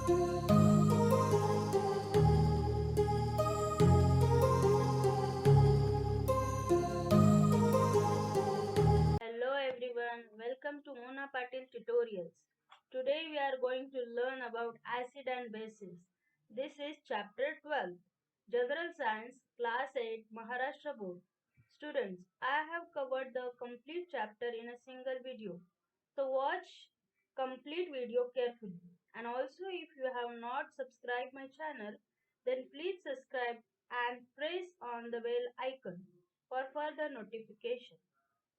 Hello everyone, welcome to Mona Patil tutorials. Today we are going to learn about acid and bases. This is chapter 12, General Science, Class 8, Maharashtra Board. Students, I have covered the complete chapter in a single video. So watch complete video carefully. And also if you have not subscribed my channel, then please subscribe and press on the bell icon for further notification.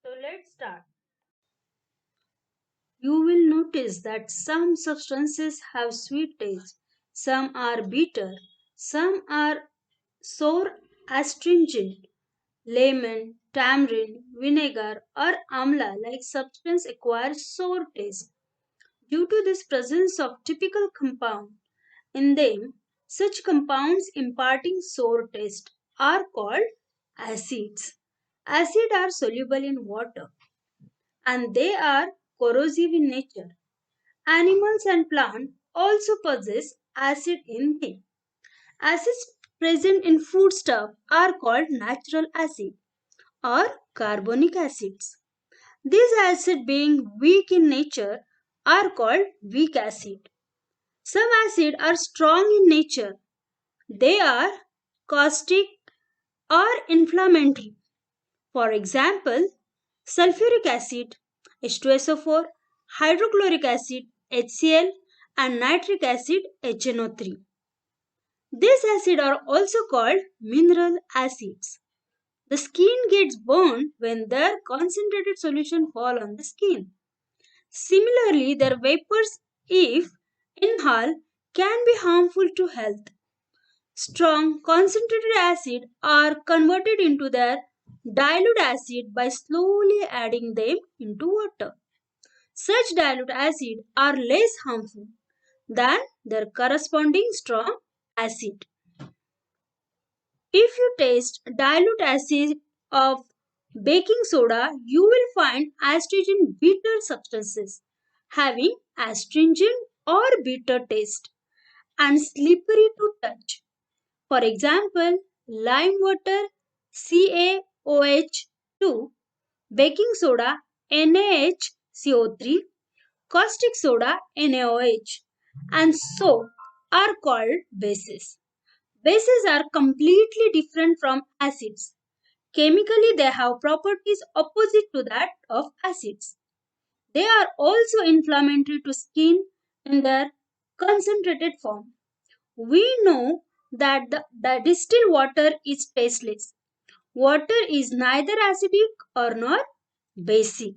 So let's start. You will notice that some substances have sweet taste, some are bitter, some are sour astringent. Lemon, tamarind, vinegar, or amla like substance acquire sour taste. Due to this presence of typical compound in them, such compounds imparting sour taste are called acids. Acids are soluble in water and they are corrosive in nature. Animals and plants also possess acid in them. Acids present in foodstuff are called natural acid or carbonic acids. These acids being weak in nature are called weak acid. Some acids are strong in nature. They are caustic or inflammatory. For example, sulfuric acid H2SO4, hydrochloric acid HCl, and nitric acid HNO3. These acids are also called mineral acids. The skin gets burned when their concentrated solution fall on the skin. Similarly, their vapors, if inhaled, can be harmful to health. Strong concentrated acid are converted into their dilute acid by slowly adding them into water. Such dilute acid are less harmful than their corresponding strong acid. If you taste dilute acid of baking soda, you will find astringent bitter substances having astringent or bitter taste and slippery to touch. For example, lime water CaOH2, baking soda NaHCO3, caustic soda NaOH, and soap are called bases. Bases are completely different from acids. Chemically, they have properties opposite to that of acids. They are also inflammatory to skin in their concentrated form. We know that the distilled water is tasteless. Water is neither acidic or nor basic.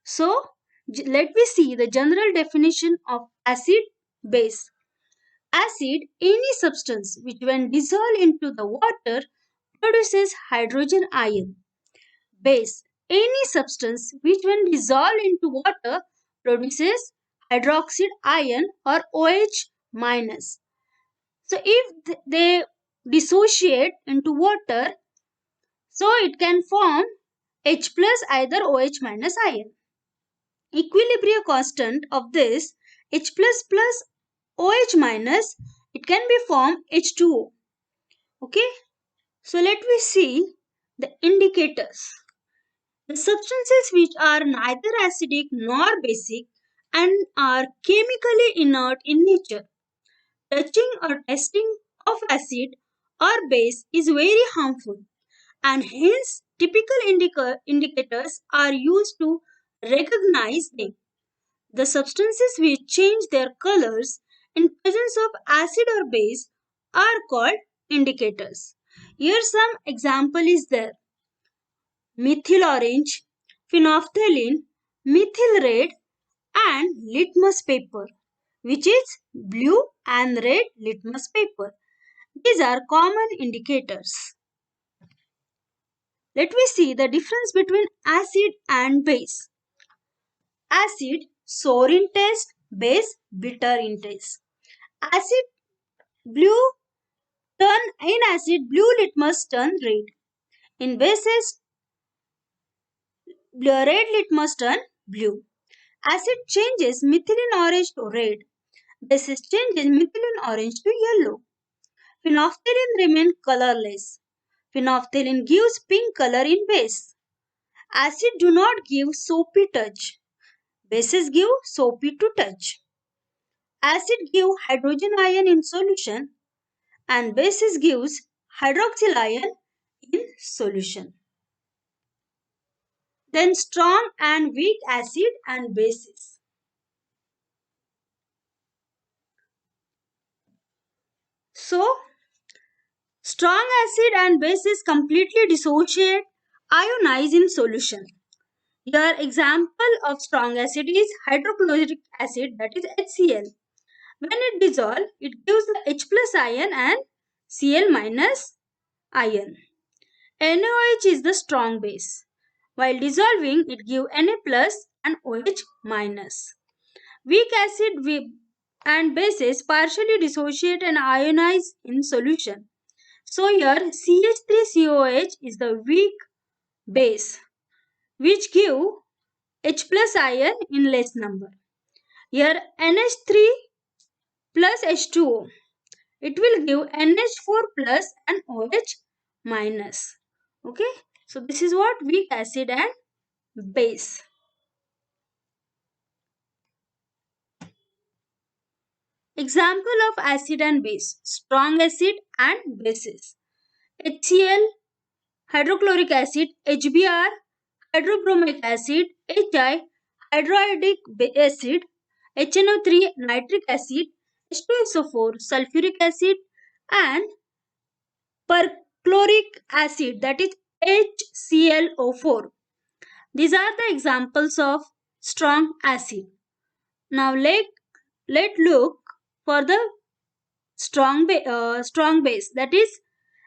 So, let me see the general definition of acid base. Acid, any substance which when dissolved into the water produces hydrogen ion. Base, any substance which when dissolved into water produces hydroxide ion or OH minus. So if they dissociate into water, so it can form H plus either OH minus ion. Equilibrium constant of this H plus plus OH minus, it can be formed H2O. Okay, so let me see the indicators. The substances which are neither acidic nor basic and are chemically inert in nature. Touching or testing of acid or base is very harmful and hence typical indicators are used to recognize them. The substances which change their colors in presence of acid or base are called indicators. Here some example is there. Methyl orange, phenolphthalein, methyl red and litmus paper, which is blue and red litmus paper. These are common indicators. Let me see the difference between acid and base. Acid sour in taste, base bitter in taste. Acid blue turn in acid blue litmus turn red. In bases Red litmus turn blue. Acid changes methylene orange to red. Basis changes methylene orange to yellow. Phenolphthalein remains colorless. Phenolphthalein gives pink color in base. Acid do not give soapy touch. Bases give soapy to touch. Acid give hydrogen ion in solution and bases gives hydroxyl ion in solution. Then strong and weak acid and bases. So, strong acid and bases completely dissociate, ionize in solution. Your example of strong acid is hydrochloric acid, that is HCl. When it dissolves, it gives the H plus ion and Cl minus ion. NaOH is the strong base. While dissolving, it gives Na plus and OH minus. Weak acid and bases partially dissociate and ionize in solution. So here CH3COH is the weak base which give H plus ion in less number. Here NH3 plus H2O. It will give NH4 plus and OH minus. Okay. So this is what weak acid and base. Example of acid and base. Strong acid and bases. HCl, hydrochloric acid, HBr, hydrobromic acid, HI, hydroiodic acid, HNO3, nitric acid, H2SO4, sulfuric acid, and perchloric acid, that is HClO4. These are the examples of strong acid. Now let look for the strong base, that is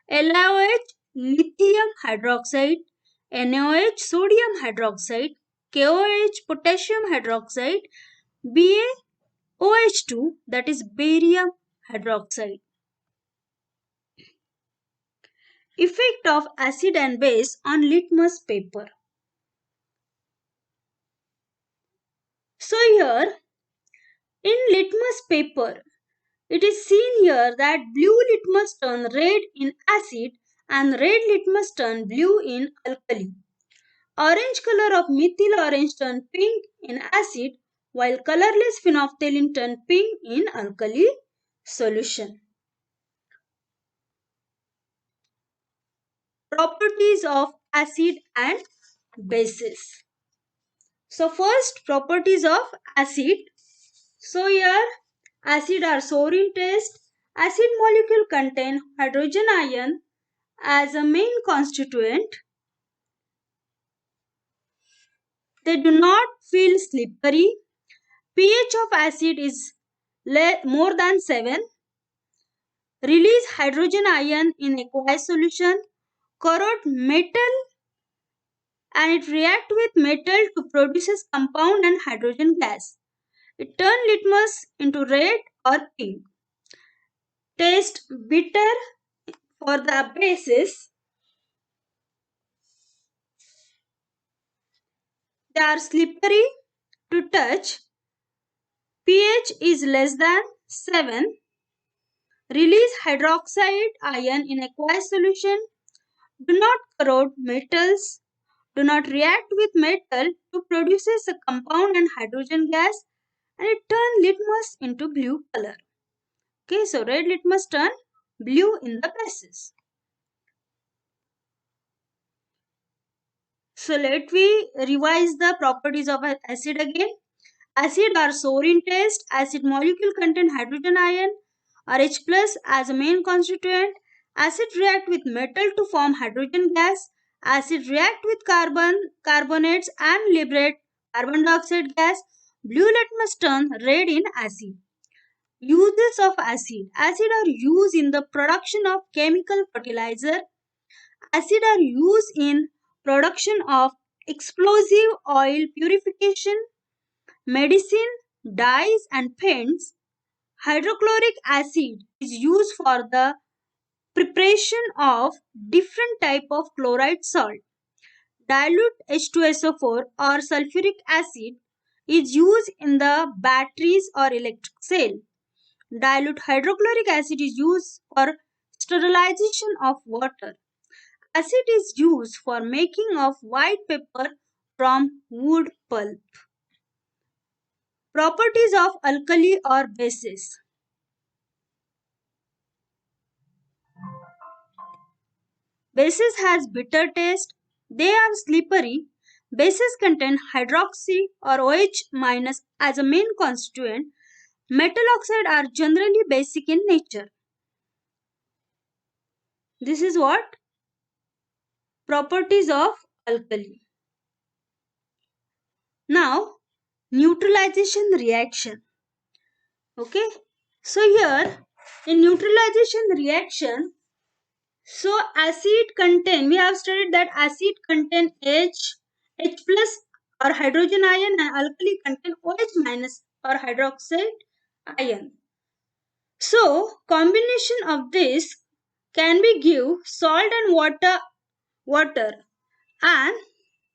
LiOH lithium hydroxide, NaOH sodium hydroxide, KOH potassium hydroxide, BaOH2, that is barium hydroxide. Effect of acid and base on litmus paper. So here in litmus paper, it is seen here that blue litmus turn red in acid and red litmus turn blue in alkali. Orange color of methyl orange turn pink in acid while colorless phenolphthalein turn pink in alkali solution. Properties of acid and bases. So first, properties of acid. So here acid are sour in taste. Acid molecule contain hydrogen ion as a main constituent. They do not feel slippery. pH of acid is more than 7. Release hydrogen ion in aqueous solution. Corrode metal and it react with metal to produces compound and hydrogen gas. It turn litmus into red or pink. Taste bitter for the bases. They are slippery to touch. pH is less than 7. Release hydroxide ion in aqueous solution. Do not corrode metals. Do not react with metal to produces a compound and hydrogen gas and it turn litmus into blue color. Okay, so red litmus turn blue in the bases. So let we revise the properties of acid again. Acid are sour in taste. Acid molecule contain hydrogen ion or H plus as a main constituent. Acid react with metal to form hydrogen gas. Acid react with carbonates and liberate carbon dioxide gas. Blue litmus turn red in acid. Uses of acid. Acid are used in the production of chemical fertilizer. Acid are used in production of explosive oil purification, medicine, dyes and paints. Hydrochloric acid is used for the preparation of different type of chloride salt. Dilute H2SO4 or sulfuric acid is used in the batteries or electric cell. Dilute hydrochloric acid is used for sterilization of water. Acid is used for making of white paper from wood pulp. Properties of alkali or bases. Bases has bitter taste. They are slippery. Bases contain hydroxy or OH minus as a main constituent. Metal oxide are generally basic in nature. This is what? Properties of alkali. Now, neutralization reaction. Okay. So here in neutralization reaction, so acid contain, we have studied that acid contain H plus or hydrogen ion, and alkali contain OH minus or hydroxide ion. So combination of this can be give salt and water, and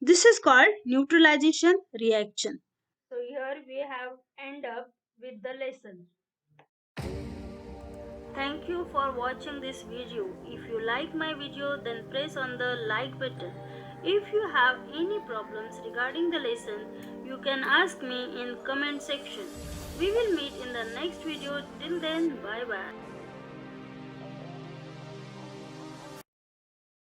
this is called neutralization reaction. So here we have end up with the lesson. Thank you for watching this video. If you like my video, then press on the like button. If you have any problems regarding the lesson, you can ask me in comment section. We will meet in the next video. Till then, bye bye.